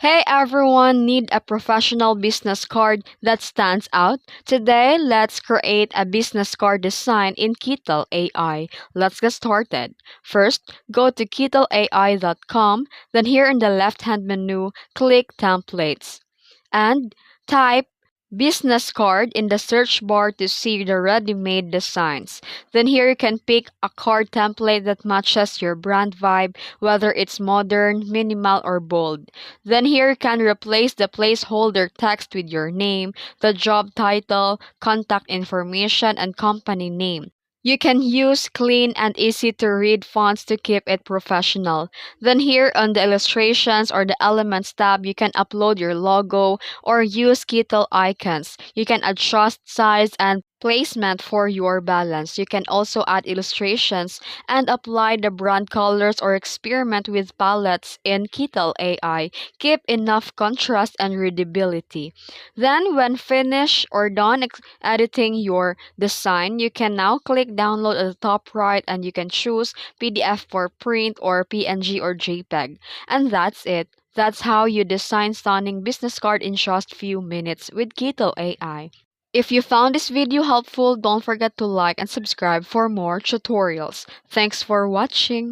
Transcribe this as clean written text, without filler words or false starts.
Hey everyone, need a professional business card that stands out? Today, let's create a business card design in Kittl AI. Let's get started. First, go to kittleai.com, then here in the left-hand menu, click Templates and type business card in the search bar to see the ready-made designs. Then here you can pick a card template that matches your brand vibe, whether it's modern, minimal, or bold. Then here you can replace the placeholder text with your name, the job title, contact information, and company name. You can use clean and easy to read fonts to keep it professional. Then here on the illustrations or the elements tab, you can upload your logo or use Kittl icons. You can adjust size and placement for your balance. You can also add illustrations and apply the brand colors or experiment with palettes in Kittl AI. Keep enough contrast and readability. Then when finished or done editing your design, you can now click download at the top right and you can choose PDF for print or PNG or JPEG. And that's it. That's how you design stunning business card in just few minutes with Kittl AI. If you found this video helpful, don't forget to like and subscribe for more tutorials. Thanks for watching.